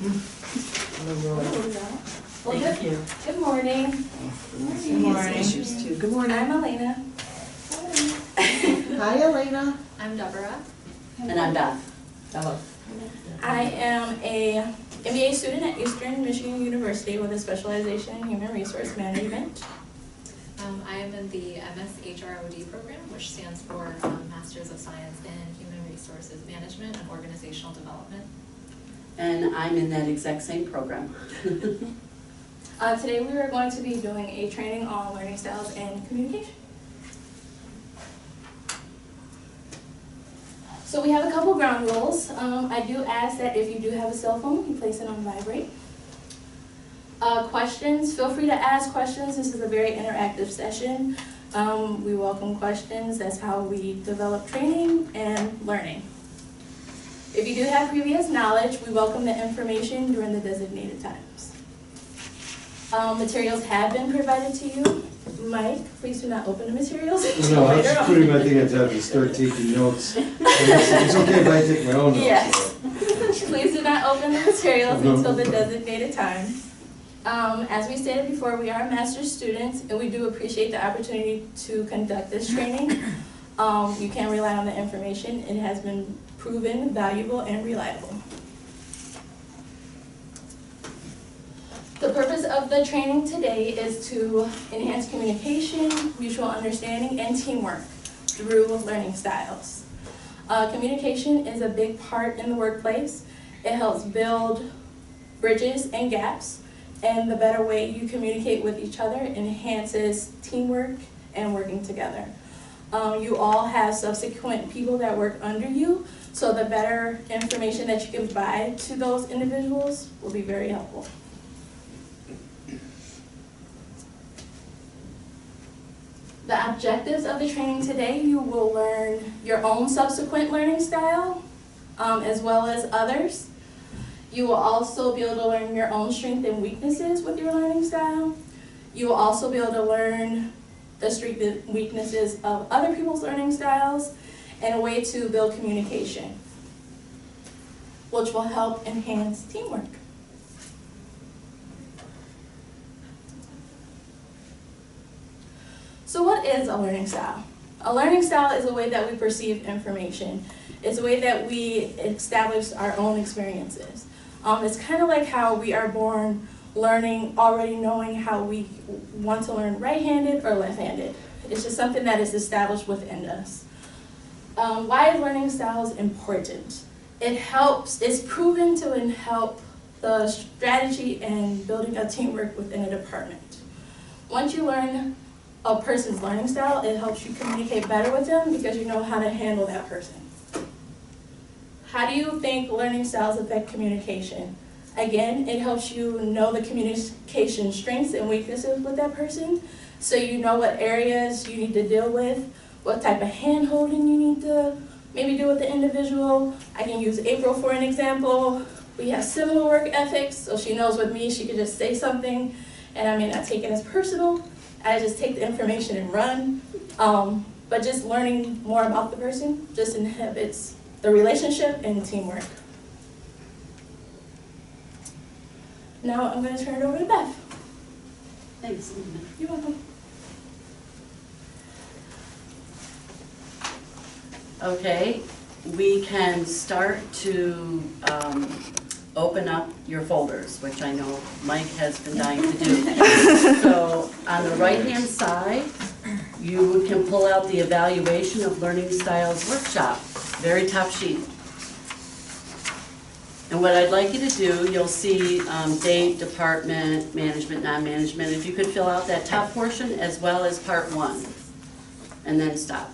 Well, Thank you. good morning. Good morning. Good morning. I'm Elena. Hi, Elena. I'm Deborah. And I'm Beth. Hello. I am a MBA student at Eastern Michigan University with a specialization in human resource management. I am in the MS-HROD program, which stands for Masters of Science in Human Resources Management and Organizational Development. And I'm in that exact same program. Today we are going to be doing a training on learning styles and communication. So we have a couple ground rules. I do ask that if you do have a cell phone, you place it on vibrate. Questions, feel free to ask questions. This is a very interactive session. We welcome questions. That's how we develop training and learning. If you do have previous knowledge, we welcome the information during the designated times. Materials have been provided to you. Mike, please do not open the materials. No, I was just putting my thing on top to start taking notes. And it's okay if I take my own notes. Yes. Please do not open the materials until the designated time. As we stated before, we are master's students, and we do appreciate the opportunity to conduct this training. You can rely on the information. It has been proven valuable and reliable. The purpose of the training today is to enhance communication, mutual understanding, and teamwork through learning styles. Communication is a big part in the workplace. It helps build bridges and gaps, and the better way you communicate with each other enhances teamwork and working together. You all have subsequent people that work under you, so the better information that you can provide to those individuals will be very helpful. The objectives of the training today, you will learn your own subsequent learning style, as well as others. You will also be able to learn your own strengths and weaknesses with your learning style. You will also be able to learn the strengths and weaknesses of other people's learning styles and a way to build communication, which will help enhance teamwork. So what is a learning style? A learning style is a way that we perceive information. It's a way that we establish our own experiences. It's kind of like how we are born learning, already knowing how we want to learn right-handed or left-handed. It's just something that is established within us. Why is learning styles important? It's proven to help the strategy and building a teamwork within a department. Once you learn a person's learning style, it helps you communicate better with them because you know how to handle that person. How do you think learning styles affect communication? Again, it helps you know the communication strengths and weaknesses with that person, so you know what areas you need to deal with, what type of hand-holding you need to maybe do with the individual. I can use April for an example. We have similar work ethics, so she knows with me she could just say something and I may not take it as personal. I just take the information and run. But just learning more about the person just inhibits the relationship and teamwork. Now I'm going to turn it over to Beth. Thanks. You're welcome. Okay, we can start to open up your folders, which I know Mike has been dying to do. So on the right-hand side, you can pull out the Evaluation of Learning Styles Workshop, very top sheet. And what I'd like you to do, you'll see date, department, management, non-management. If you could fill out that top portion as well as part 1, and then stop.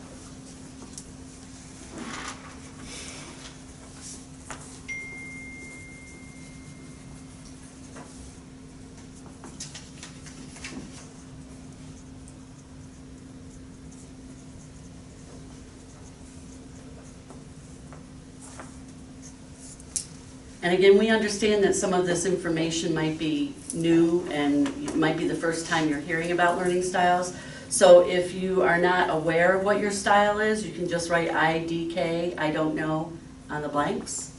And again, we understand that some of this information might be new and it might be the first time you're hearing about learning styles. So if you are not aware of what your style is, you can just write IDK, I don't know, on the blanks.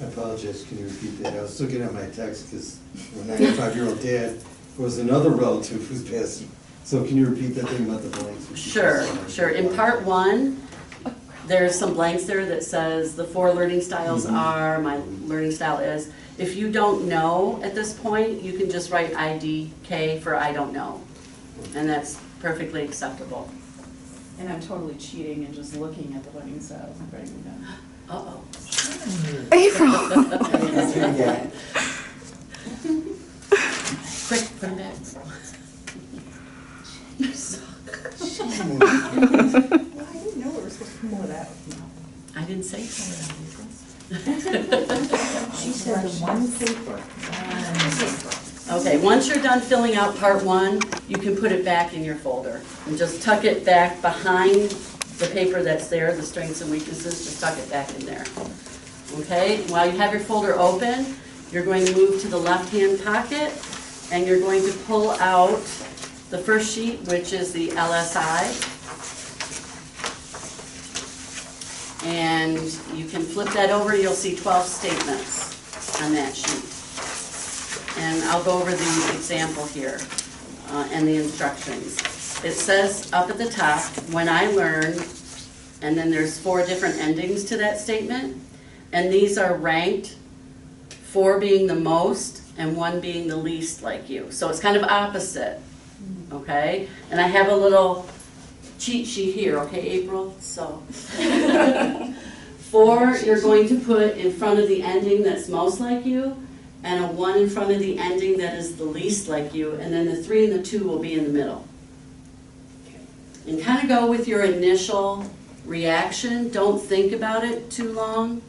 I apologize, can you repeat that? I was looking at my text because my 95-year-old dad was another relative who's passing. So can you repeat that thing about the blanks? Sure, sure. In part one, there's some blanks there that says the 4 learning styles are, my learning style is. If you don't know at this point, you can just write IDK for I don't know. And that's perfectly acceptable. And I'm totally cheating and just looking at the learning styles and writing them down. Uh-oh. April. Yeah. Quick, put them back. You suck. Well, I didn't know we were supposed to pull it out. I didn't say so. She said the one paper. Okay, once you're done filling out part one, you can put it back in your folder. And just tuck it back behind the paper that's there, the strengths and weaknesses, just tuck it back in there. Okay, while you have your folder open, you're going to move to the left-hand pocket, and you're going to pull out the first sheet, which is the LSI. And you can flip that over, you'll see 12 statements on that sheet. And I'll go over the example here and the instructions. It says up at the top, when I learn, and then there's 4 different endings to that statement. And these are ranked, 4 being the most and 1 being the least like you. So it's kind of opposite, okay? And I have a little cheat sheet here, okay, April? So 4 you're going to put in front of the ending that's most like you, and a 1 in front of the ending that is the least like you, and then the 3 and the 2 will be in the middle. And kind of go with your initial reaction. Don't think about it too long.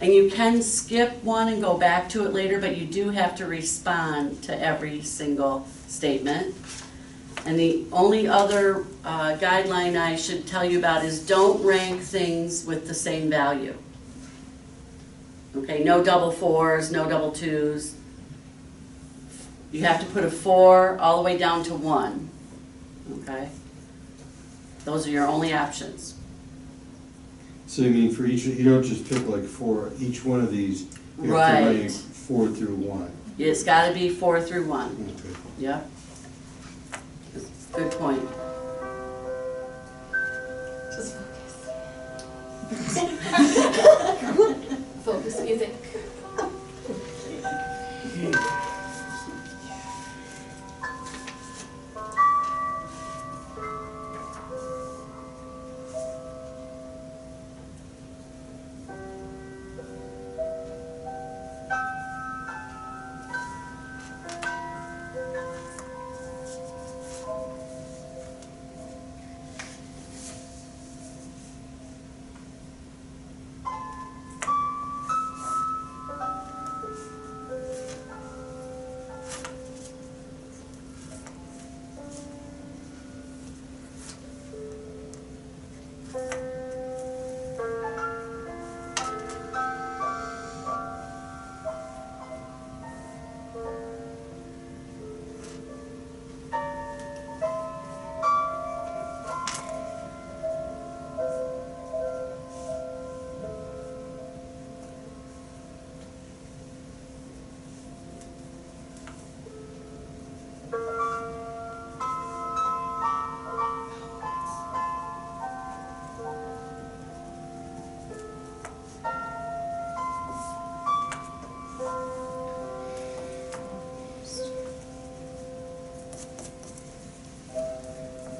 And you can skip one and go back to it later, but you do have to respond to every single statement. And the only other guideline I should tell you about is don't rank things with the same value. Okay, no double 4s, no double 2s. You have to put a 4 all the way down to 1. Okay? Those are your only options. So you mean for each, you don't just pick like 4, each one of these, you have to Right. rank 4 through 1. It's got to be 4 through 1. Okay. Yep. Good point. Just focus. Focus music.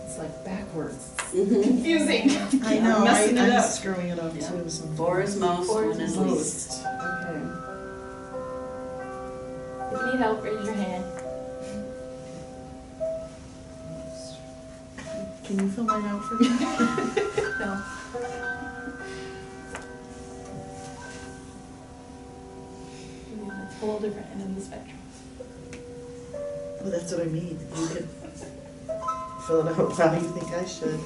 It's like backwards. Mhm. Confusing. I know, Messing it I'm up. screwing it up Yeah. too. So. 4 is most, 4 is 1 is least. Most. Okay. If you need help, raise your hand. Can you fill mine out for me? No. It's a little different end of the spectrum. Well, that's what I mean. You could fill it out how you think I should.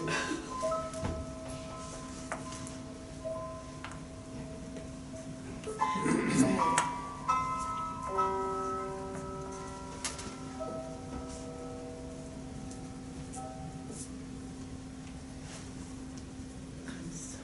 I'm so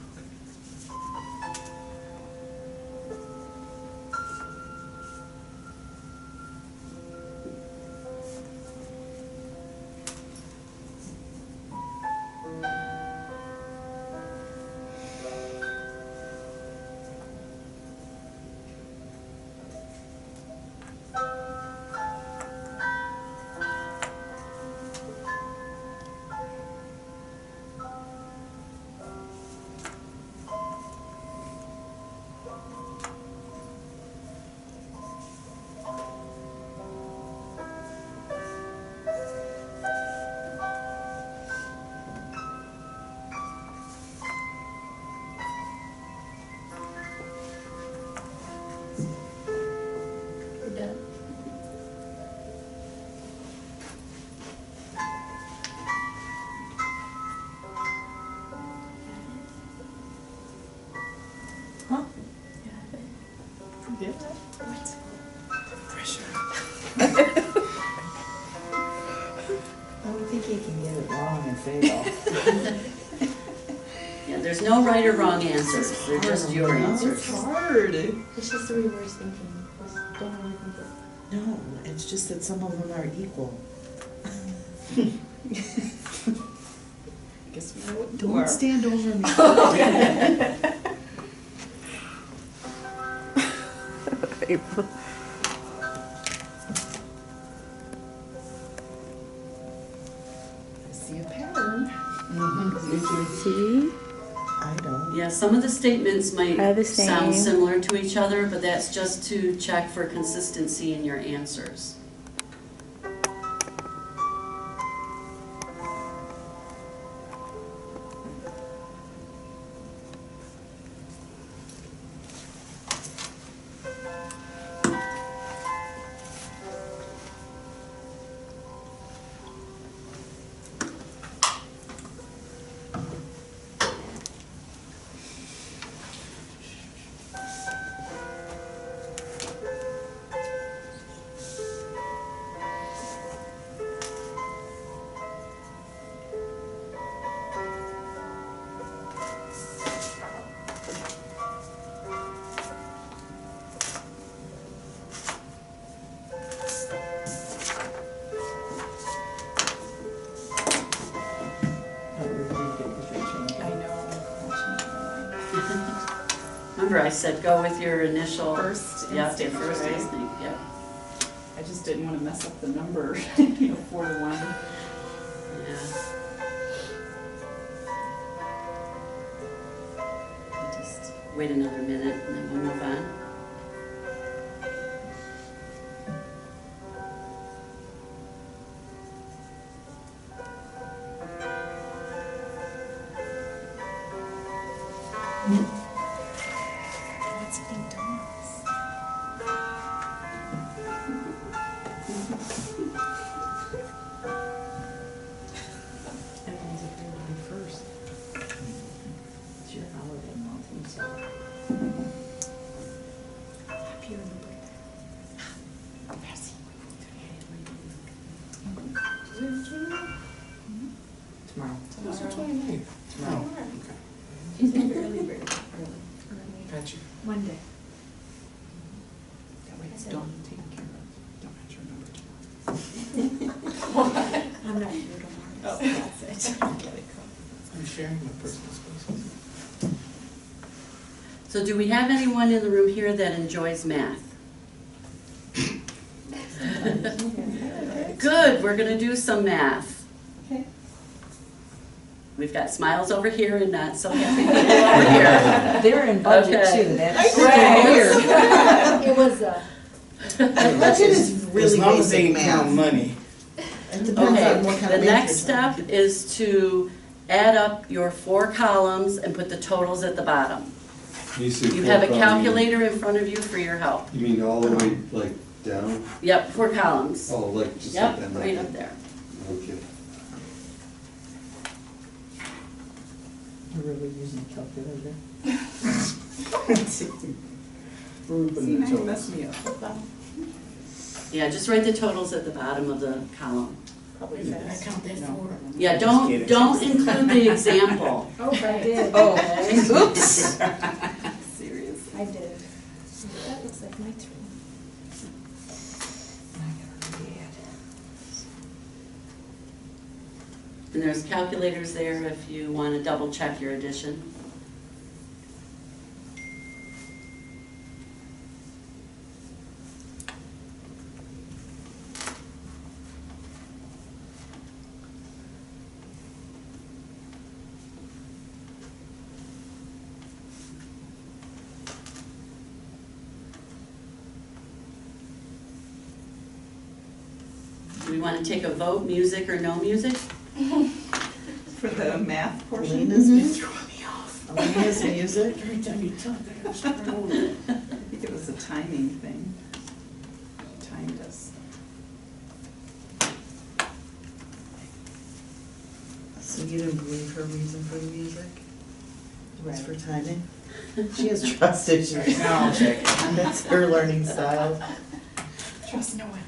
Yeah. Pressure. I would think you can get it wrong and fail. Yeah, there's no right or wrong answers, they're just your answers. It's hard. It's just the reverse thinking. Just don't overthink it. No, it's just that some of them are equal. Guess we know what to do. Don't stand over me. April. I see a pattern. See? I don't. Yeah, some of the statements might Are the sound same. similar to each other, but that's just to check for consistency in your answers. I know. Remember, I said go with your initial. First Yeah, your instinct, first right? instinct, yeah. I just didn't want to mess up the number, 4 to 1. Yeah. I'll just wait another minute and then we'll move on. What's Pink Donuts? Everyone's afraid to be first. It's your holiday month, so. Happier in the birthday. Merci. Tomorrow. Tomorrow. She's gonna be early bird. Gotcha. Monday. That way it's done, taken care of. Don't mention your number tomorrow. I'm not here tomorrow. Oh, that's it. Get it. I'm sharing my personal space. So do we have anyone in the room here that enjoys math? Good, we're gonna do some math. Okay. We've got smiles over here and not so happy people over here. They're in budget Okay. too, that's Right. weird. It was, Budget is really As long as they basic ain't count math. money. It depends on Okay, what kind the of next math step is to add up your 4 columns and put the totals at the bottom. You have a calculator in front of you for your help. You mean all the way, like, down? Yep, 4 columns. Oh, like, just like Yep, that? right up there. Okay. We're really using a calculator. See, now you messed me up. Yeah, just write the totals at the bottom of the column. Probably fast. count that No. 4. Yeah, Just don't kidding. include the example. Oh, I did. Oh, Okay? oops. Serious. I did. That looks like my 3. And there's calculators there if you want to double check your addition. Do we want to take a vote, music or no music? For the math portion? Lena's music. Throwing me off. Lena's music. Every time you talk, I gotta start over. I think it was a timing thing. Timed us. So you didn't believe her reason for the music? It was for timing? She has trust issues. No, check. That's her learning style. Trust no one.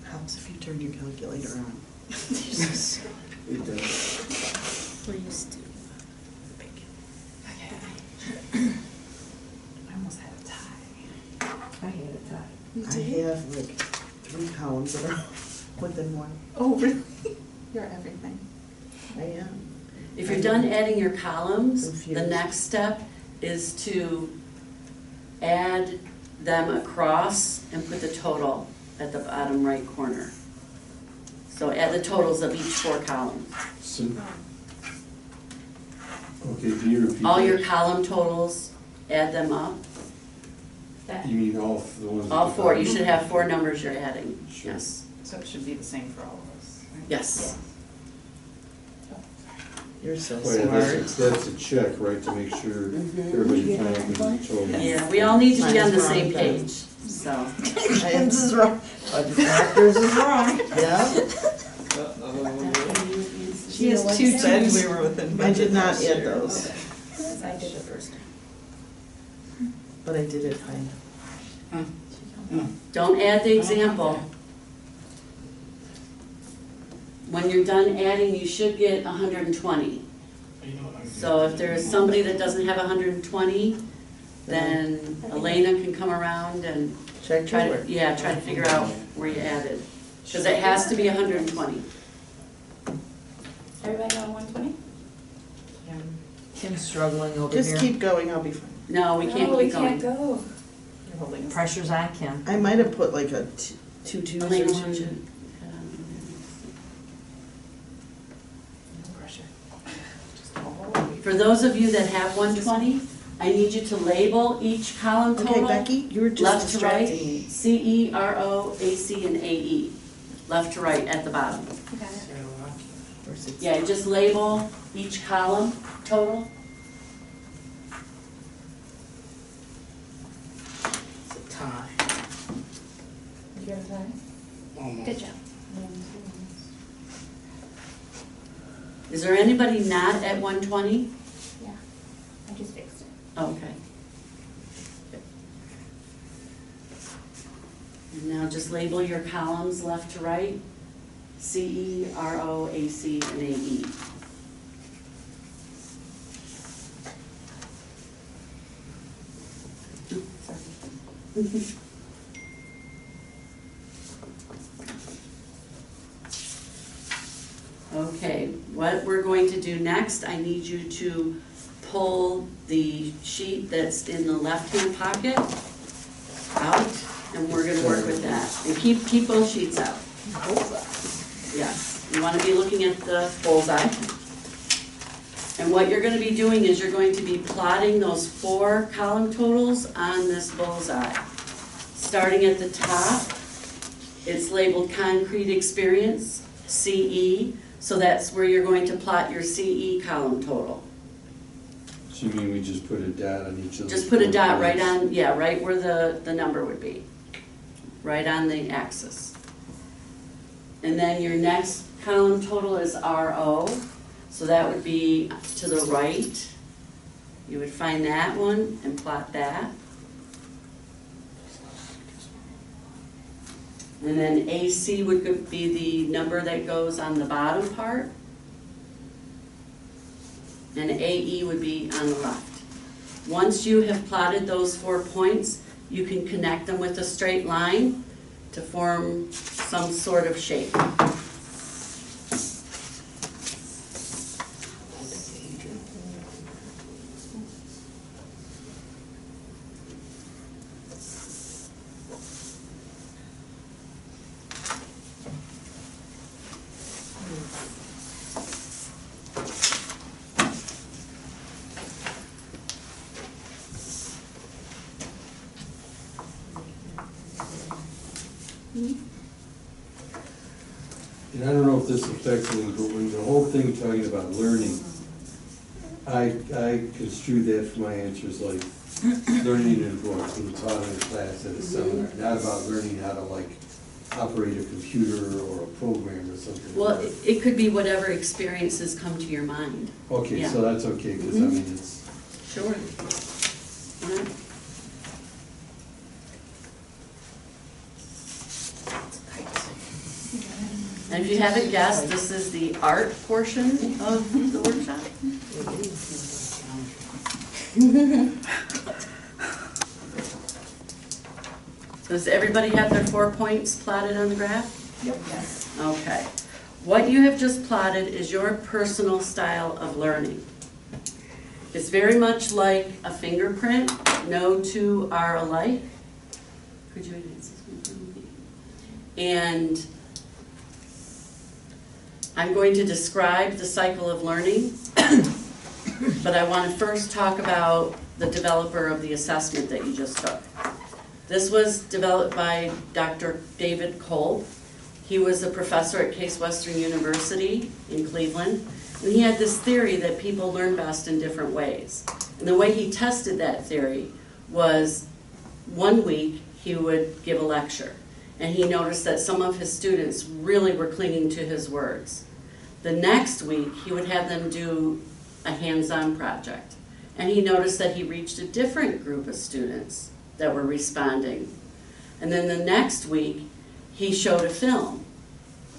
Helps if you turn your calculator on. It does. We're used to. Okay. I almost had a tie. I had a tie. I have like 3 columns that are within one. Oh, really? You're everything. I am. If you're done adding your columns, the Confused. next step is to add them across and put the total at the bottom right corner. So add the totals of each 4 columns. So, okay, can you repeat? All that? your column totals, add them up. You mean all the ones? at All the 4, you bottom? should have 4 numbers you're adding. Sure. Yes. So it should be the same for all of us, right? Yes. You're so Oh, yeah, smart. that's a check, right, to make sure Mhm. everybody kind of can total. Yeah, we all need to be on the Mine's same wrong, page, so. This is wrong. Budget directors is wrong. Yeah, She has 2 Said we were within I budget did not last add year. those, I did the first time. but I did it fine. Don't add the example. When you're done adding, you should get 120. So if there's somebody that doesn't have 120, then Elena can come around and Check try your to, work. yeah, try to figure out where you added. Because it has to be 120. Everybody got 120? Kim's struggling over Just here. keep going, I'll be fine. No, we can't No, we keep going. can't go. You're holding us. Pressure's on Kim. I might have put like a 2 twos or Elena, why don't you something. head on over No pressure. Just all the way. there? For those of you that have 120, I need you to label each column Okay, total. Becky, you were just Left to right, distracting me. CE, RO, AC, and AE. Left to right at the bottom. You got it. Or 60. Yeah, just label each column total. It's a tie. You got a tie? Almost. Good job. Is there anybody not at 120? Yeah, I just fixed it. Okay. And now just label your columns left to right, CE, RO, AC, and AE. Oops, sorry. Okay, what we're going to do next, I need you to pull the sheet that's in the left-hand pocket out, and we're gonna work with that. And keep both sheets out. Yes, you wanna be looking at the bullseye. And what you're gonna be doing is you're going to be plotting those 4 column totals on this bullseye. Starting at the top, it's labeled concrete experience, CE, so that's where you're going to plot your CE column total. So you mean we just put a dot on each of those? Just put a 4 dot right points? on, yeah, right where the number would be, right on the axis. And then your next column total is RO, so that would be to the right. You would find that one and plot that. And then AC would be the number that goes on the bottom part. And AE would be on the left. Once you have plotted those 4 points, you can connect them with a straight line to form some sort of shape. And I don't know if this affects anything, but when the whole thing talking about learning, I construe that for my answers like learning in a book, being taught in a class at a seminar, not about learning how to like operate a computer or a program or something. Well, like that. it could be whatever experiences come to your mind. Okay, yeah. so that's okay, because I mean, it's, Sure. Alright. And if you haven't guessed, this is the art portion of the workshop. Does everybody have their 4 points plotted on the graph? Yep. Yes. Okay. What you have just plotted is your personal style of learning. It's very much like a fingerprint. No two are alike. Could you advance this one for me? And I'm going to describe the cycle of learning, but I want to first talk about the developer of the assessment that you just took. This was developed by Dr. David Kolb. He was a professor at Case Western University in Cleveland, and he had this theory that people learn best in different ways. And the way he tested that theory was 1 week he would give a lecture, and he noticed that some of his students really were clinging to his words. The next week he would have them do a hands-on project, and he noticed that he reached a different group of students that were responding. And then the next week he showed a film,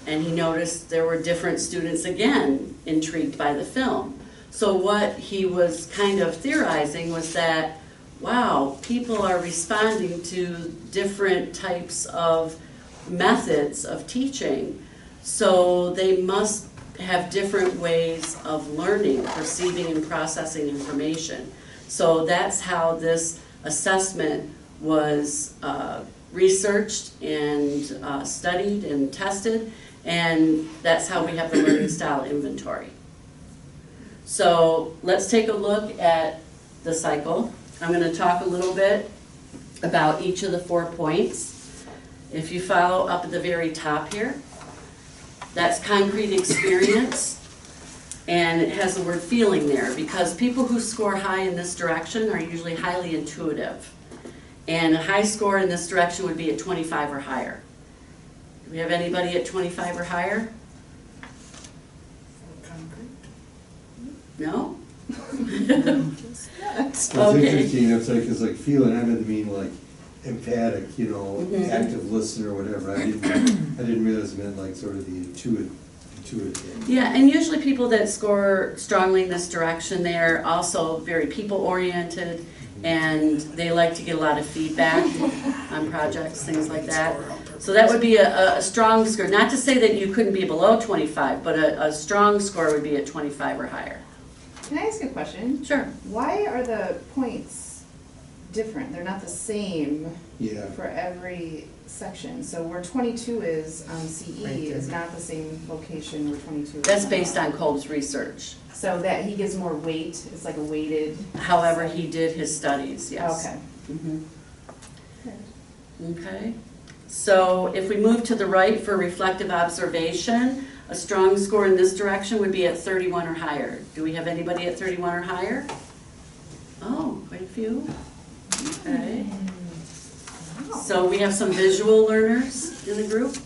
and he noticed there were different students again intrigued by the film. So what he was kind of theorizing was that, wow, people are responding to different types of methods of teaching, so they must have different ways of learning, perceiving and processing information. So that's how this assessment was researched and studied and tested, and that's how we have the learning style inventory. So let's take a look at the cycle. I'm going to talk a little bit about each of the 4 points. If you follow up at the very top here, that's concrete experience, and it has the word feeling there, because people who score high in this direction are usually highly intuitive. And a high score in this direction would be at 25 or higher. Do we have anybody at 25 or higher? No? it's Okay. interesting, it's like, it's like feeling, I didn't mean like emphatic, you know, Mhm. active listener or whatever. I didn't realize it meant like sort of the intuitive thing. Yeah, and usually people that score strongly in this direction, they're also very people-oriented, and they like to get a lot of feedback on projects, things like that. So that would be a strong score. Not to say that you couldn't be below 25, but a strong score would be at 25 or higher. Can I ask a question? Sure. Why are the points different? They're not the same Yeah. for every section. So where 22 is on CE Right there. is not the same location where 22 is. That's based on Kolb's research. So that he gives more weight, it's like a weighted. However, he did his studies, yes. Okay. Mhm. Okay. So if we move to the right for reflective observation, a strong score in this direction would be at 31 or higher. Do we have anybody at 31 or higher? Oh, quite a few. Okay. So we have some visual learners in the group.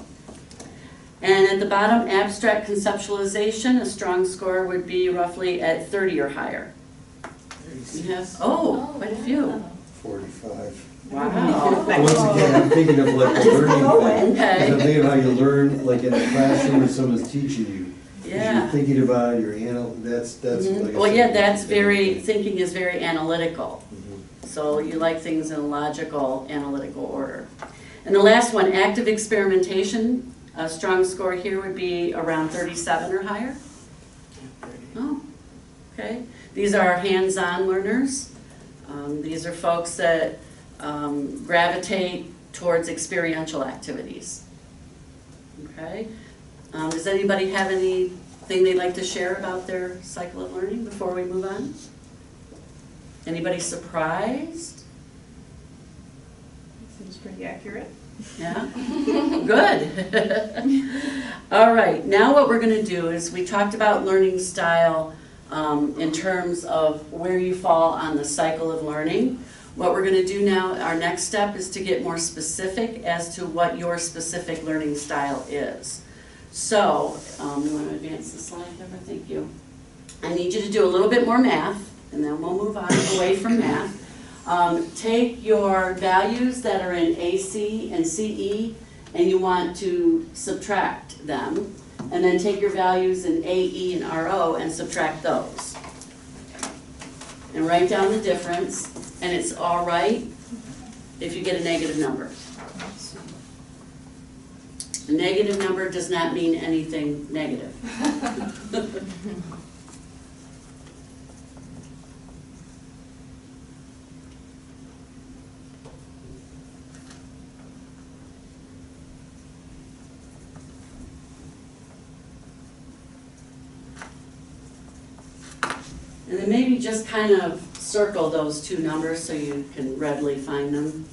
And at the bottom, abstract conceptualization, a strong score would be roughly at 30 or higher. We have, quite a few. 45. Wow. Once again, I'm thinking of like the learning thing. Okay. 'Cause I'm thinking of how you learn, like in a classroom or someone's teaching you. 'Cause Yeah. You're thinking about it, that's Mhm. like I Well, said, yeah, that's it's very, different. thinking is very analytical. Mhm. So you like things in a logical, analytical order. And the last one, active experimentation, a strong score here would be around 37 or higher. Oh, okay. These are hands-on learners. These are folks that gravitate towards experiential activities. Okay. Does anybody have anything they'd like to share about their cycle of learning before we move on? Anybody surprised? Seems pretty accurate. Yeah? Good. All right, now what we're going to do is we talked about learning style in terms of where you fall on the cycle of learning. What we're going to do now, our next step is to get more specific as to what your specific learning style is. So, you want to advance the slide, Deborah? Thank you. I need you to do a little bit more math, and then we'll move on away from math. Take your values that are in AC and CE, and you want to subtract them. And then take your values in AE and RO and subtract those. And write down the difference, and it's all right if you get a negative number. A negative number does not mean anything negative. And then maybe just kind of circle those two numbers so you can readily find them.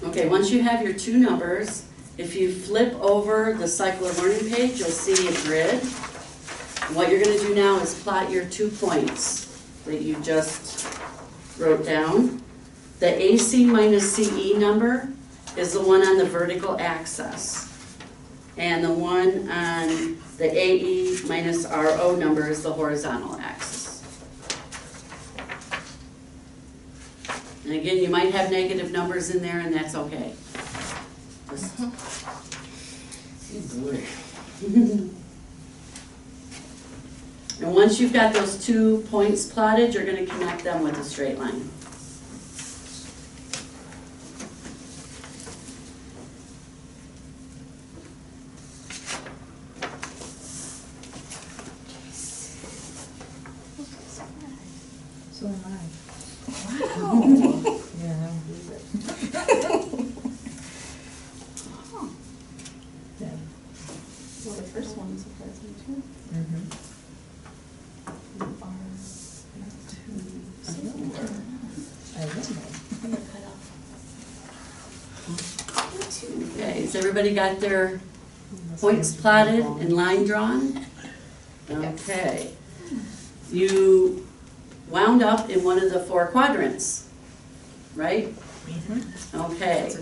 Okay, once you have your two numbers, if you flip over the cycle of learning page, you'll see a grid. What you're going to do now is plot your 2 points that you just wrote down. The AC minus CE number is the one on the vertical axis. And the one on the AE minus RO number is the horizontal axis. And again, you might have negative numbers in there, and that's okay. Just and once you've got those 2 points plotted, you're going to connect them with a straight line. So am I. Wow. Yeah, I don't believe it. Yeah. Well, the first one surprised me too. Mm-hmm. You are not too similar. I don't know. Okay, has everybody got their points plotted and line drawn? Okay. You wound up in one of the 4 quadrants, right? Okay.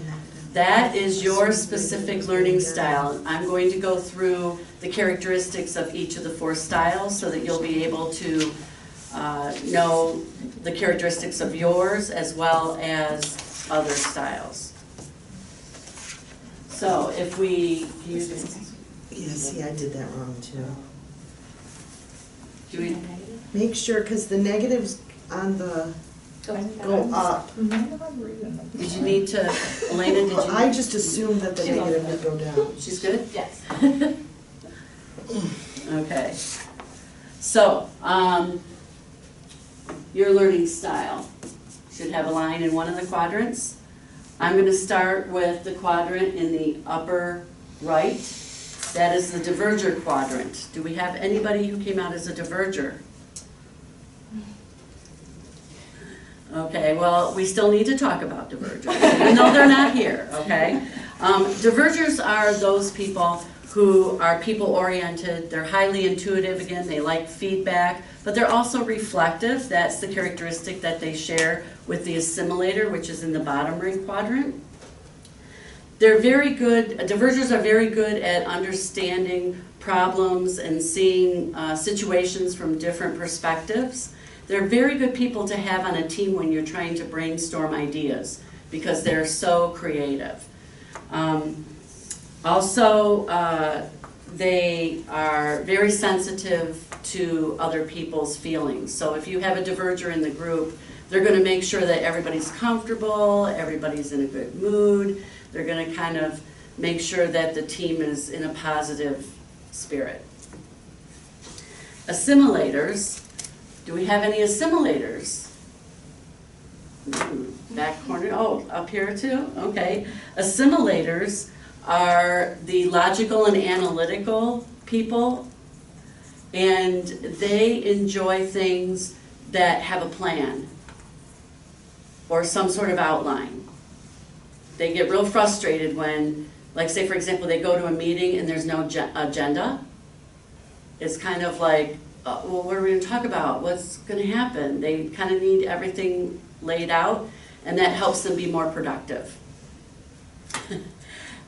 That is your specific learning style. I'm going to go through the characteristics of each of the 4 styles so that you'll be able to know the characteristics of yours as well as other styles. So if we, Yeah, see, I did that wrong too. do we, Make sure, because the negatives on the go up. did you need to, Elena, did you? I just assumed that the negative would go down. She's good? Yes. Okay. So, your learning style should have a line in one of the quadrants. I'm going to start with the quadrant in the upper right. That is the diverger quadrant. Do we have anybody who came out as a diverger? Okay, well, we still need to talk about divergers, even though they're not here, okay? Divergers are those people who are people-oriented, they're highly intuitive, again, they like feedback, but they're also reflective. That's the characteristic that they share with the assimilator, which is in the bottom right quadrant. They're very good, divergers are very good at understanding problems and seeing situations from different perspectives. They're very good people to have on a team when you're trying to brainstorm ideas because they're so creative. Also, they are very sensitive to other people's feelings. So if you have a diverger in the group, they're going to make sure that everybody's comfortable, everybody's in a good mood. They're going to kind of make sure that the team is in a positive spirit. Assimilators. Do we have any assimilators? Back corner, oh, up here too, okay. Assimilators are the logical and analytical people, and they enjoy things that have a plan or some sort of outline. They get real frustrated when, like say for example, they go to a meeting and there's no agenda. It's kind of like, well, what are we going to talk about? What's going to happen? They kind of need everything laid out, and that helps them be more productive.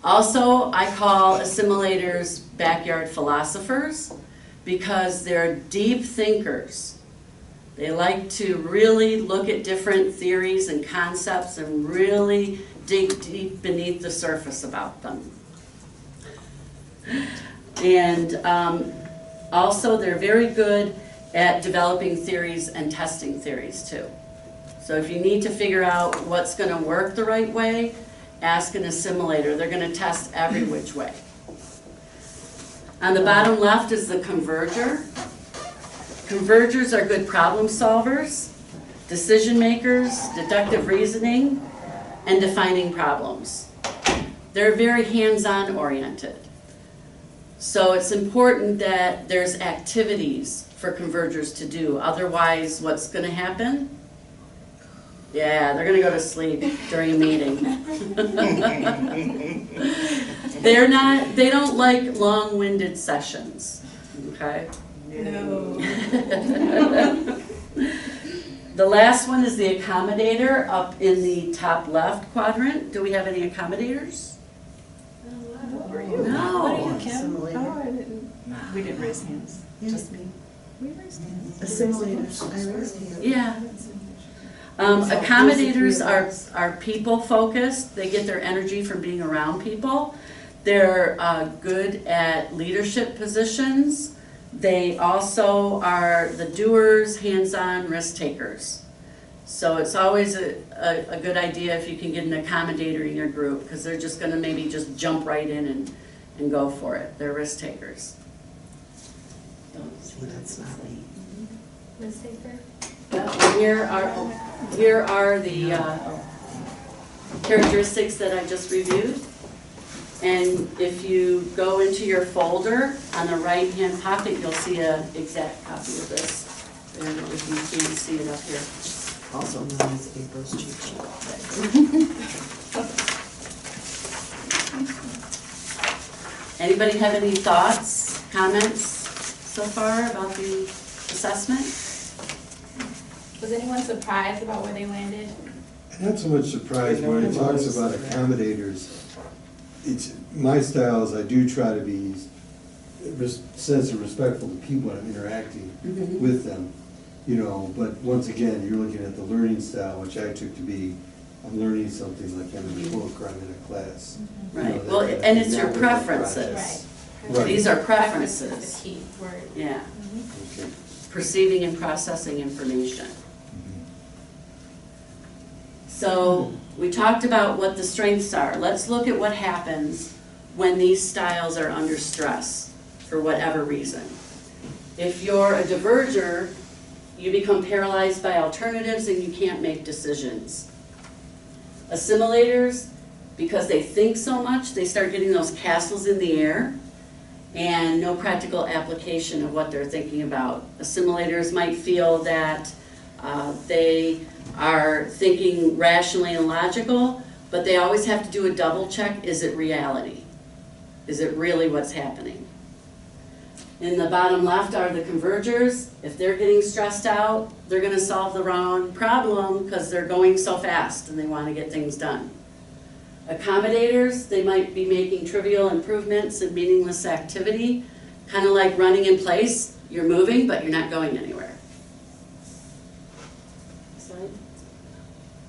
Also, I call assimilators backyard philosophers because they're deep thinkers. They like to really look at different theories and concepts and really dig deep beneath the surface about them. And also, they're very good at developing theories and testing theories too. So if you need to figure out what's going to work the right way, ask an assimilator. They're going to test every which way. On the bottom left is the converger. Convergers are good problem solvers, decision makers, deductive reasoning, and defining problems. They're very hands-on oriented. So it's important that there's activities for convergers to do. Otherwise, what's going to happen? Yeah, they're going to go to sleep during a meeting. They don't like long-winded sessions, okay? No. The last one is the accommodator up in the top left quadrant. Do we have any accommodators? What are you? No. What are you, Kim? Assimilator. Oh, I didn't. We didn't raise hands. Yeah. Just me. We raised hands. Assimilators, I raised hands. Yeah. Accommodators are people focused. They get their energy from being around people. They're good at leadership positions. They also are the doers, hands-on risk takers. So it's always a good idea if you can get an accommodator in your group, because they're just going to maybe just jump right in and go for it. They're risk takers. That's not me. Risk taker. Here are the characteristics that I just reviewed. And if you go into your folder, on the right-hand pocket, you'll see an exact copy of this. And if you can't see it up here. Also known as April's cheat sheet. Anybody have any thoughts, comments so far about the assessment? Was anyone surprised about where they landed? Not so much surprised when it talks about accommodators. It's, my style is I do try to be sensitive, respectful to people when I'm interacting with them, you know, but once again, you're looking at the learning style, which I took to be, I'm learning something like I'm in a book or I'm in a class. You know, Right, that well, kind of and thing, it's your not with the preferences. process. Right. Right. These are Preference is preferences. the key word. Yeah, Okay. perceiving and processing information. So we talked about what the strengths are. Let's look at what happens when these styles are under stress for whatever reason. If you're a diverger, you become paralyzed by alternatives and you can't make decisions. Assimilators, because they think so much, they start getting those castles in the air and no practical application of what they're thinking about. Assimilators might feel that they are thinking rationally and logical, but they always have to do a double check. Is it reality? Is it really what's happening? In the bottom left are the convergers. If they're getting stressed out, they're going to solve the wrong problem because they're going so fast and they want to get things done. Accommodators, they might be making trivial improvements in meaningless activity, kind of like running in place. You're moving, but you're not going anywhere.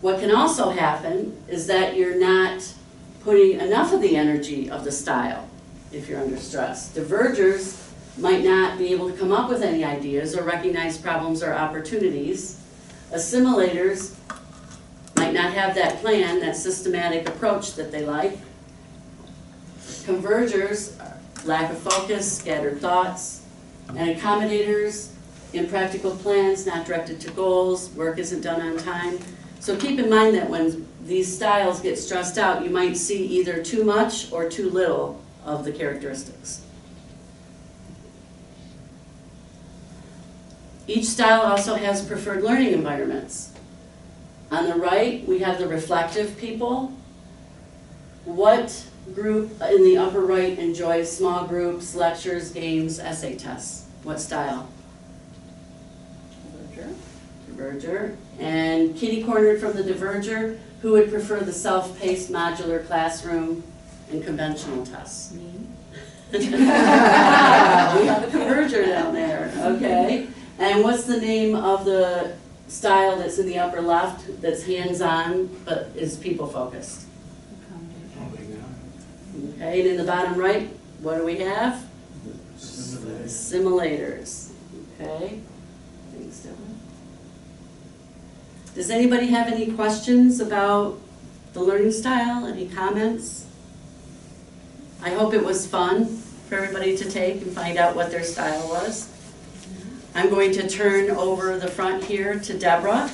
What can also happen is that you're not putting enough of the energy of the style if you're under stress. Divergers might not be able to come up with any ideas or recognize problems or opportunities. Assimilators might not have that plan, that systematic approach that they like. Convergers, lack of focus, scattered thoughts. And accommodators, impractical plans, not directed to goals, work isn't done on time. So keep in mind that when these styles get stressed out, you might see either too much or too little of the characteristics. Each style also has preferred learning environments. On the right, we have the reflective people. What group in the upper right enjoys small groups, lectures, games, essay tests? What style? Diverger. And kitty cornered from the diverger, who would prefer the self-paced modular classroom and conventional tests? Me. We have a diverger down there, okay. And what's the name of the style that's in the upper left that's hands-on but is people-focused? Okay, and in the bottom right, what do we have? Simulators. Okay. Thanks, Deborah. Does anybody have any questions about the learning style? Any comments? I hope it was fun for everybody to take and find out what their style was. I'm going to turn over the front here to Deborah.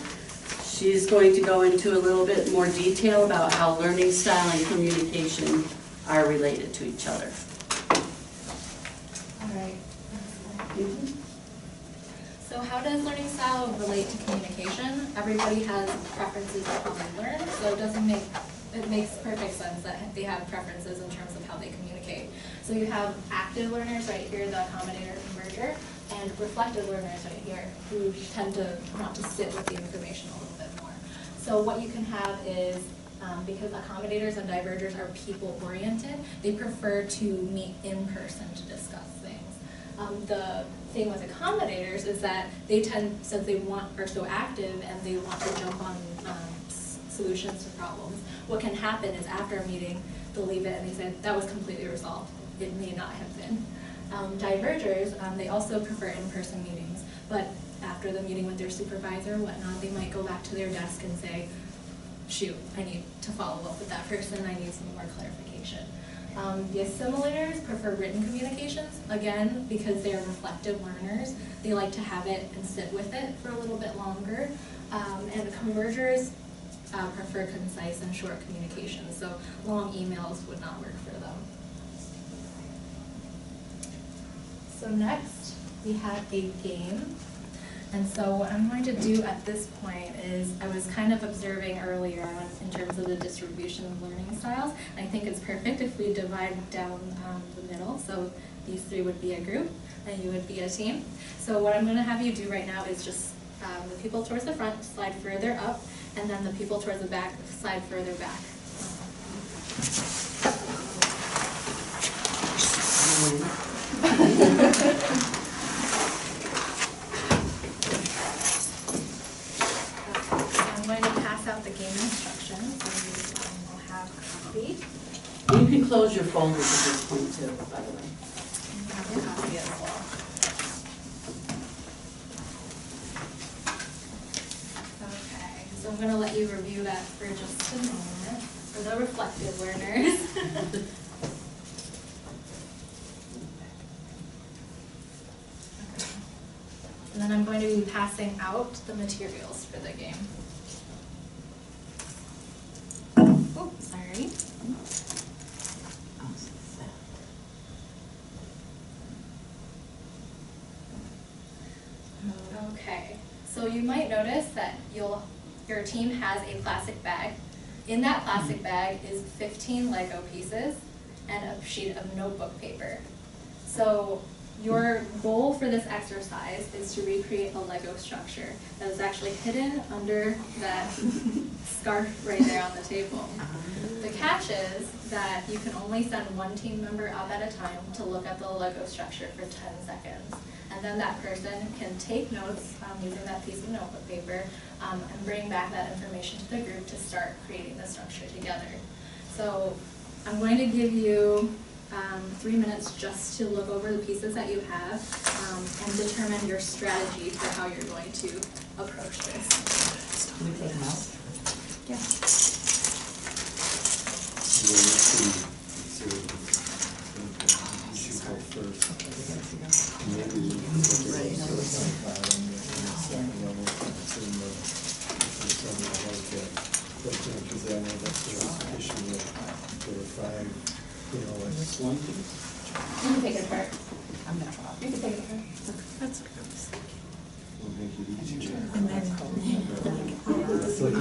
She's going to go into a little bit more detail about how learning style and communication are related to each other. All right. So how does learning style relate to communication? Everybody has preferences of how they learn, so it makes perfect sense that they have preferences in terms of how they communicate. So you have active learners right here, the accommodator converger, and reflective learners right here, who tend to want to sit with the information a little bit more. So what you can have is, because accommodators and divergers are people-oriented, they prefer to meet in person to discuss things. The thing with accommodators is that they tend, since they are so active and they want to jump on solutions to problems, what can happen is after a meeting, they'll leave it and they say, that was completely resolved. It may not have been. Divergers, they also prefer in-person meetings, but after the meeting with their supervisor or whatnot, they might go back to their desk and say, shoot, I need to follow up with that person, I need some more clarification. The assimilators prefer written communications, again, because they're reflective learners. They like to have it and sit with it for a little bit longer. And the convergers prefer concise and short communications, so long emails would not work for them. So next, we have a game. And so what I'm going to do at this point is, I was kind of observing earlier on in terms of the distribution of learning styles. I think it's perfect if we divide down the middle. So these three would be a group and you would be a team. So what I'm going to have you do right now is just the people towards the front slide further up, and then the people towards the back slide further back. I'm going to pass out the game instructions, so you will have a copy. You can close your folders at this point too, by the way. You have a copy as well. Okay, so I'm going to let you review that for just a moment for the reflective learners. And then I'm going to be passing out the materials for the game. Oh, sorry. Okay, so you might notice that your team has a plastic bag. In that plastic bag is 15 Lego pieces and a sheet of notebook paper. So your goal for this exercise is to recreate a Lego structure that is actually hidden under that scarf right there on the table. The catch is that you can only send one team member up at a time to look at the Lego structure for 10 seconds. And then that person can take notes using that piece of notebook paper and bring back that information to the group to start creating the structure together. So I'm going to give you 3 minutes just to look over the pieces that you have and determine your strategy for how you're going to approach this. Can we take them out? Yeah. issue of there were 5, you know, like. One. You can take it apart. I'm gonna try. You can take it apart. Will make it easier. And then, It's like-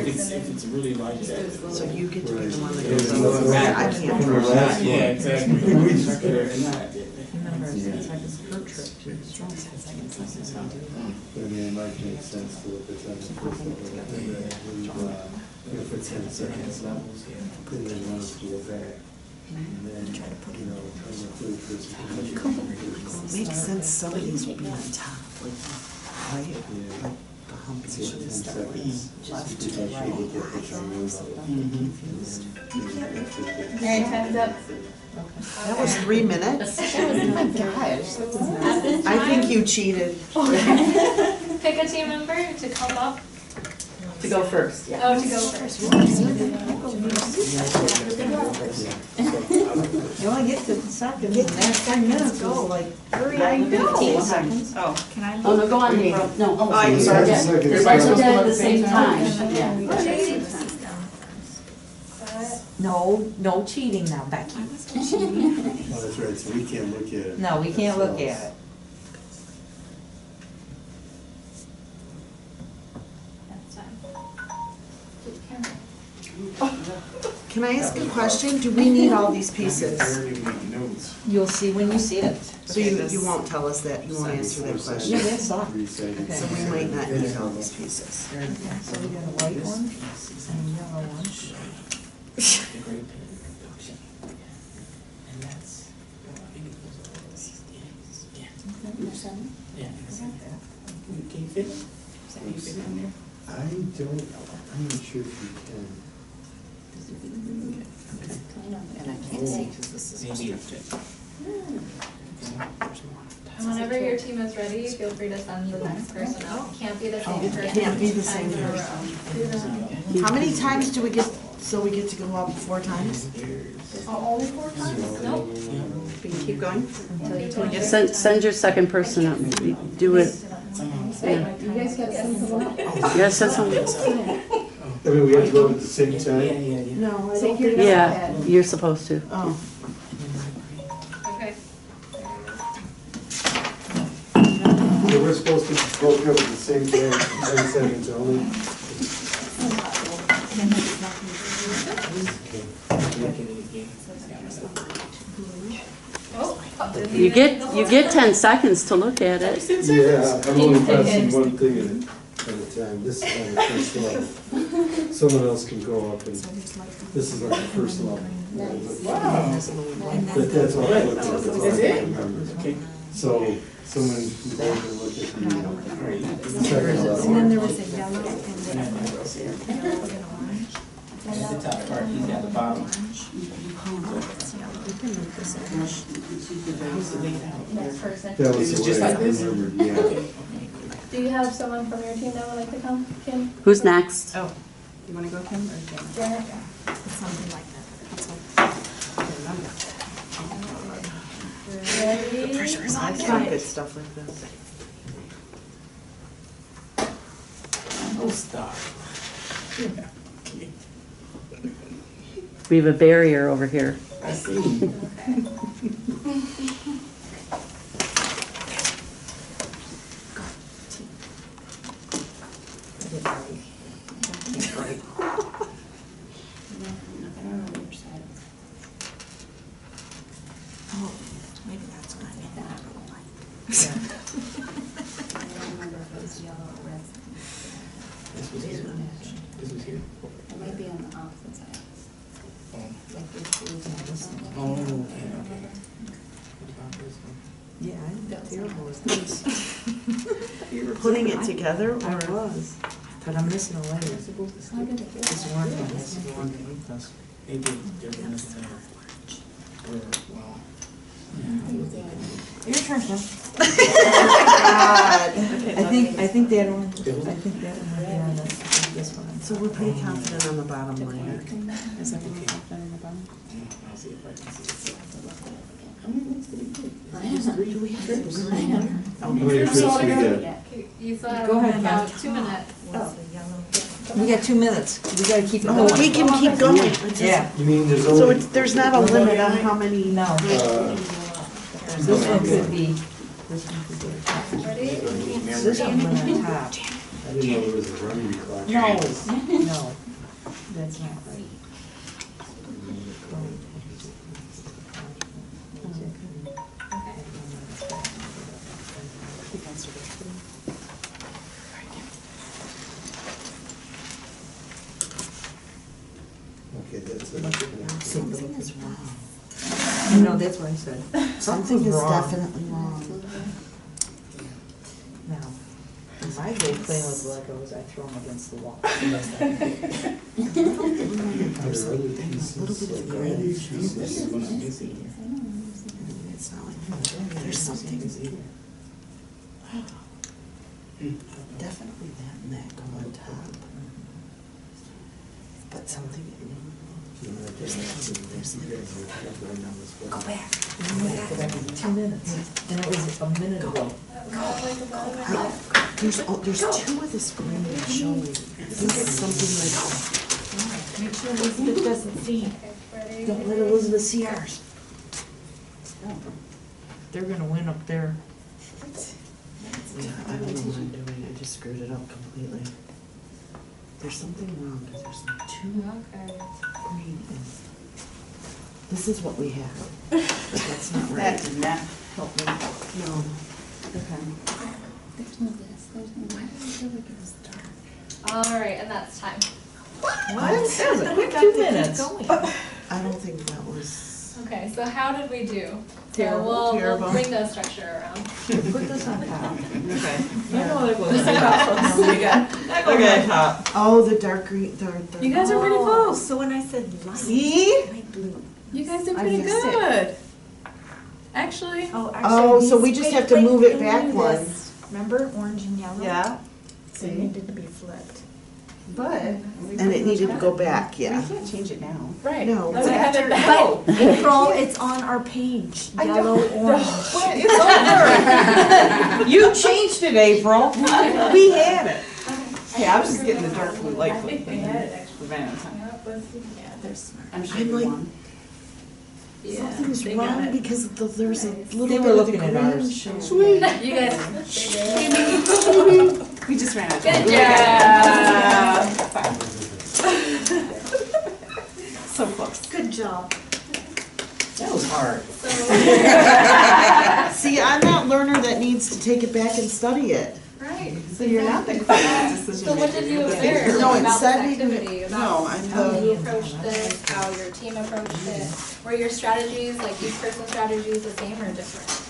If it's really like that. So you get to be Right. the one that Yeah, goes it's over. not- I can't. From our last one. Yeah, exactly. We just- remember, it's like it's her trip to the strong side, I mean, it might make sense to look at that first level, and then leave, for 10 seconds, and then once to go back. And then, you know, on the third person. Makes sense, some of these would be on top, like, right? Yeah. Like the humps. So 10 seconds, just because I should look at the time. Alright, time's up. That was 3 minutes? Oh my gosh. At this I think time, you cheated. pick a team member to come up. To go first, yeah. Oh, to go first. You only get to the second, and that's 10 minutes, go like 15 seconds. Oh, no, go on, April. No. Oh, I'm Yeah, sorry. 10 seconds. Everybody's supposed to do it at the same time. No, no cheating now, Becky. Oh, that's right, so we can't look at it. No, we can't look at it. Can I ask a question? Do we need all these pieces? You'll see when you see it. So you won't tell us that, you won't answer that question? Yeah, that's all. 3 seconds. So we might not need all these pieces. So we got a white one and a yellow one. The great production. And that's, I think it was yeah. Can you fit it? Can you fit it in there? I'm not sure if you can. And I can't see because this is. Maybe it's just. Whenever your team is ready, feel free to send the next person out. Can't be the same person. Can't be the each time same in a row. person. How many times do we get, so we get to go up 4 times? Only 4 times? Nope. We can keep going? Send your second person up. Do it. Yeah. Yes, that's something. I mean, we have to go at the same time? No, I think you're. Yeah, you're supposed to. Oh. Okay. Yeah, we're supposed to both go at the same time, 10 seconds only. You get 10 seconds to look at it. Yeah, I'm only pressing one thing at a time. This is on the first level. Someone else can go up and, this is on the first level. But that's all I looked at, that's all I remember. So, someone who can look at the second level. And then there was a yellow and That's the top part, he's got the bottom. Next person. That was Is it the just way I like this? remembered, yeah. Do you have someone from your team that would like to come, Kim? Who's next? Oh, you wanna go, Kim, or Jen? Janet? Something like that. Ready? I find good stuff like this. Oh, stop. We have a barrier over here. I see. Oh, maybe that's what I mean. This was here. This was here. It might be on the opposite side. Oh, okay, okay. Yeah, I'm terrible with this. Putting it together, I or? was, but I'm missing a layer. This one, this is the one. Maybe they're gonna say, well, Your turn, Kim. God. I think that one, might be on this one. So we're pretty confident on the bottom layer. Is that pretty confident in the bottom? I'll see if I can see it. Do we have to How many trips do we get? You still have Go ahead, about Jen. 2 minutes. Oh. We got 2 minutes. We gotta keep it Oh, going. we can keep going. It doesn't- Yeah. You mean there's So only, there's not a limit on how many? No. This one could be, this one could be. Ready? This one went on top. I didn't know there was a running clock. No, no, that's not right. Okay, that's it. Something is wrong. No, that's what I said. Something is wrong. definitely wrong. Now, when my day playing with Legos, I throw them against the wall. Are there other pieces? A little bit of like green. these pieces? It's not like, there's something. Definitely that and that go on top. But something, there's go back. Go back 2 minutes, and it was a minute ago. There's two of this green showing. I think it's something like, Make sure Elizabeth doesn't see. Ready? don't let Elizabeth see ours. They're gonna win up there. I don't know what I'm doing, I just screwed it up completely. There's something wrong, because there's like two Okay. green and, this is what we have, but that's not right. That did not help me. No. Okay. There's no this, there's no, why do I feel like it was dark? All right, and that's time. What? That was a quick 2 minutes. I don't think that was, Okay, so how did we do? Terrible, So we'll terrible. bring the structure around. Put this on top. Okay. I know that goes on top. That goes Okay. on top. oh, the dark green, the. You guys are pretty close. So when I said light, See? light blue. You guys did I pretty missed it. good. Actually, Oh, Oh, so we just have to move it back one. Remember, orange and yellow? Yeah, So it needed to be flipped. but. And it needed to go back, yeah. We can't change it now. right. No. Let's have it back. But April, it's on our page, yellow, orange. But it's over. You changed it, April. We had it. Hey, I was just getting the dark blue light blue thing. Yeah, they're smart. I'm sure I'm you like- won. Yeah, Something's they got wrong it. because there's a little They bit were of the looking at green ours. showing. You guys, We just ran out of good time. job. So close. Good job. That was hard. See, I'm that learner that needs to take it back and study it. Right. So you're not the decision So what did you observe No, it about this said activity? no, About I'm how the- you approached this, how your team approached it? Were your strategies, like each person's strategies, the same or different?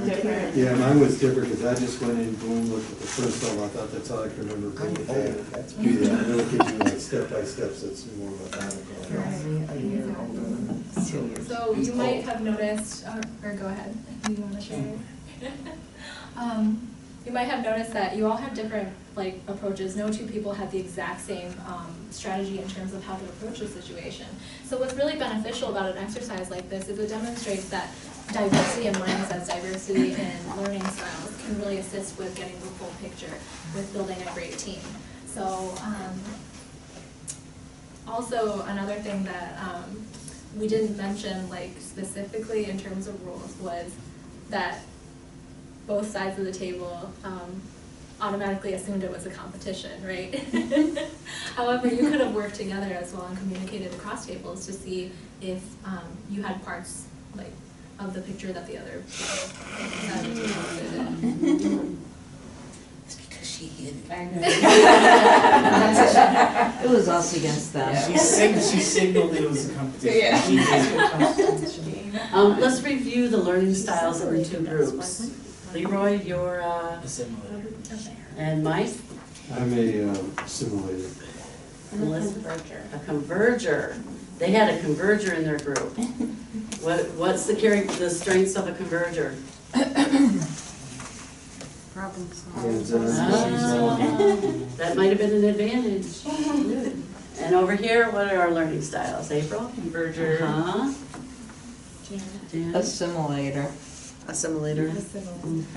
Different. Yeah, mine was different, because I just went in, boom, looked at the first one, I thought that's all I could remember. Boom, Oh, that's do that, and then it gives you like step by steps, that's more methodical. A year older than 2 years. So you might have noticed, or go ahead, you want to share? You might have noticed that you all have different like approaches. No two people have the exact same strategy in terms of how to approach a situation. So what's really beneficial about an exercise like this is it demonstrates that diversity in minds as diversity in learning styles can really assist with getting the full picture with building a great team. So also another thing that we didn't mention like specifically in terms of rules was that both sides of the table automatically assumed it was a competition, right? However, you could have worked together as well and communicated across tables to see if you had parts like of the picture that the other side of the table did. It's because she hid it. It was us against them. She signaled it was a competition. Yeah. She did. Let's review the learning styles in the two groups. Leroy, you're, Assimilated. and Mike? I'm a simulator. Melissa? A converger. They had a converger in their group. What's the strengths of a converger? Problem And, That might have been an advantage. And over here, what are our learning styles? April? Converger. Uh-huh. Jan? Assimilator, Assimilator.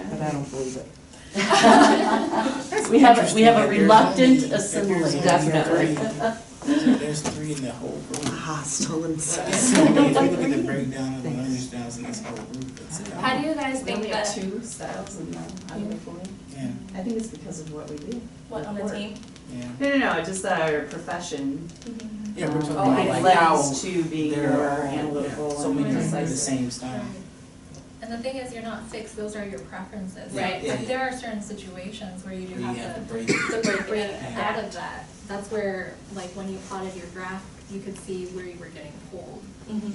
but I don't believe it. We have a reluctant assimilator. Definitely. There's 3 in the whole group. Hostile and So if you look at the breakdown of the learning styles in this whole group, it's How do you guys We think only have that, 2 styles in the, out of the 4. yeah, I think it's because of what we do. what on the team? yeah. No, just our profession Yeah, we're talking Oh, about it like how lends to being there more are analytical so and many of the precise. same style. And the thing is, you're not fixed, those are your preferences. So Right. there are certain situations where you do We have have to to break it. break out of that. That's where, like, when you plotted your graph, you could see where you were getting pulled. Mhm.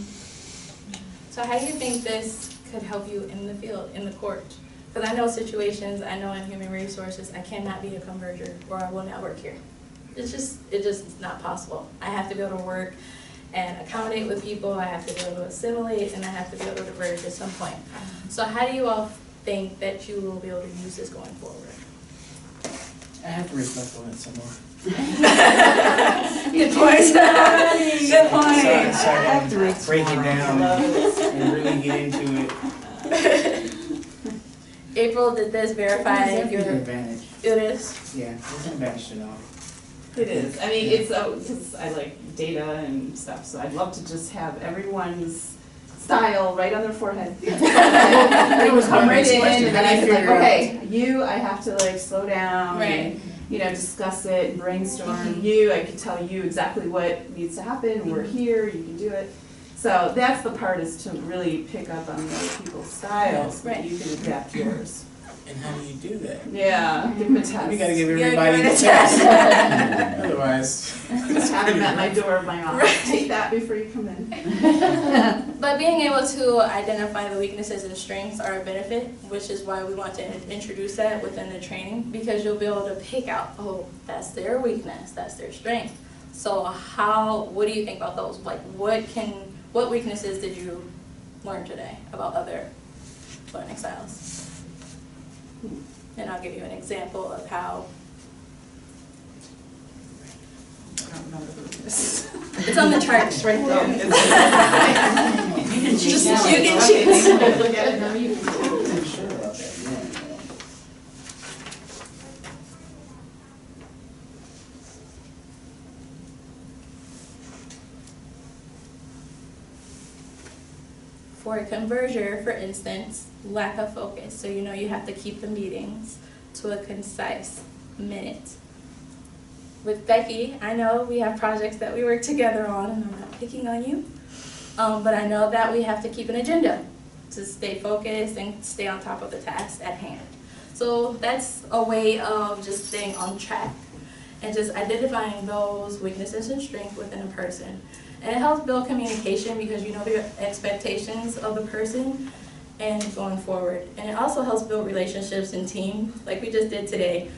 So how do you think this could help you in the field, in the court? Because I know situations, I know in human resources, I cannot be a converger or I will not work here. It's just not possible. I have to be able to work and accommodate with people, I have to be able to assimilate, and I have to be able to diverge at some point. So how do you all think that you will be able to use this going forward? I have to reflect on it some more. Good point. Good point. So I have to break it down and really get into it. April, did this verify There's definitely an your, advantage. it is? Yeah, there's an advantage to know. It is. I mean, it's, because I like data and stuff, so I'd love to just have everyone's style right on their forehead. They would come right in, and then I could like, okay, you, I have to like slow down. Right. And, you know, discuss it and brainstorm. You, I could tell you exactly what needs to happen. We're here, you can do it. So that's the part, is to really pick up on the other people's styles, but you can adapt yours. And how do you do that? Yeah, give them a test. We gotta give You gotta everybody give a it a test. test. Otherwise. Just have them at my door of my office. Take that before you come in. But being able to identify the weaknesses and strengths are a benefit, which is why we want to introduce that within the training, because you'll be able to pick out, oh, that's their weakness, that's their strength. So what do you think about those? Like, what weaknesses did you learn today about other learning styles? And I'll give you an example of how. I don't remember the weakness. It's on the charts right there. You can cheat Just- now. you can cheat. Look at it now, you can. I'm sure about that, yeah. For a converger, for instance, lack of focus. So you know you have to keep the meetings to a concise minute. With Becky, I know we have projects that we work together on, and I'm not picking on you, but I know that we have to keep an agenda to stay focused and stay on top of the task at hand. So that's a way of just staying on track and just identifying those weaknesses and strengths within a person. And it helps build communication because you know the expectations of the person and going forward. And it also helps build relationships in team, like we just did today.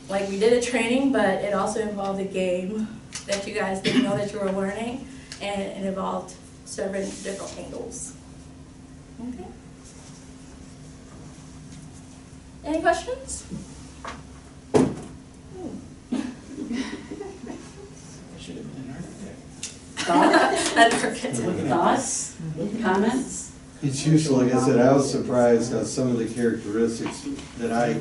Like we did a training, but it also involved a game that you guys didn't know that you were learning, and it involved several different angles. Okay. Any questions? I should have been an architect. Thoughts? Comments? It's useful, like I said, I was surprised how some of the characteristics that I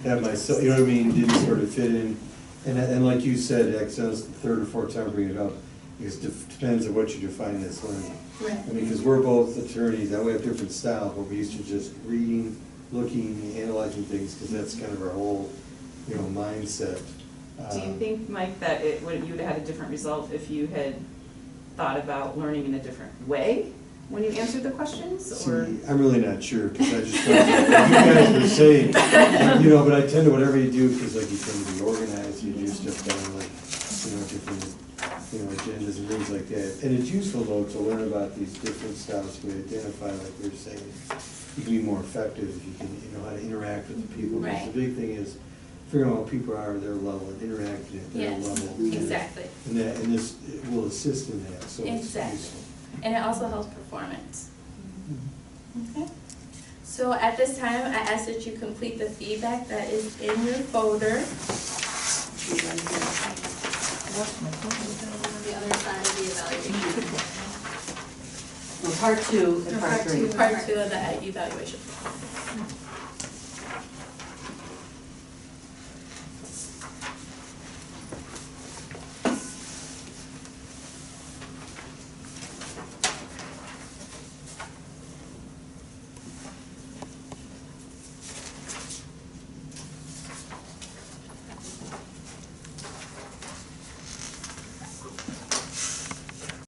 have myself, you know what I mean, didn't sort of fit in. And like you said, that's the third or fourth time bringing it up, because it depends on what you define as learning. Right. I mean, because we're both attorneys, that we have different styles, but we're used to just reading, looking, analyzing things, because that's kind of our whole, mindset. Do you think, Mike, that you would have had a different result if you had thought about learning in a different way when you answered the questions? See, Or I'm really not sure, because I just, you guys were saying, but I tend to, whatever you do, because like you tend to be organized, you do stuff down like, different, agendas and things like that. And it's useful though to learn about these different styles, to identify, like we were saying, you can be more effective if you can, know how to interact with the people. Because Right. the big thing is figuring out what people are at their level and interacting at their Yes, level. exactly. And this it will assist in that, so it's Exactly. useful. And it also helps performance. Okay. So at this time, I ask that you complete the feedback that is in your folder. The other side of the evaluation. Well, part 2 and part 3. Part 2 of the evaluation.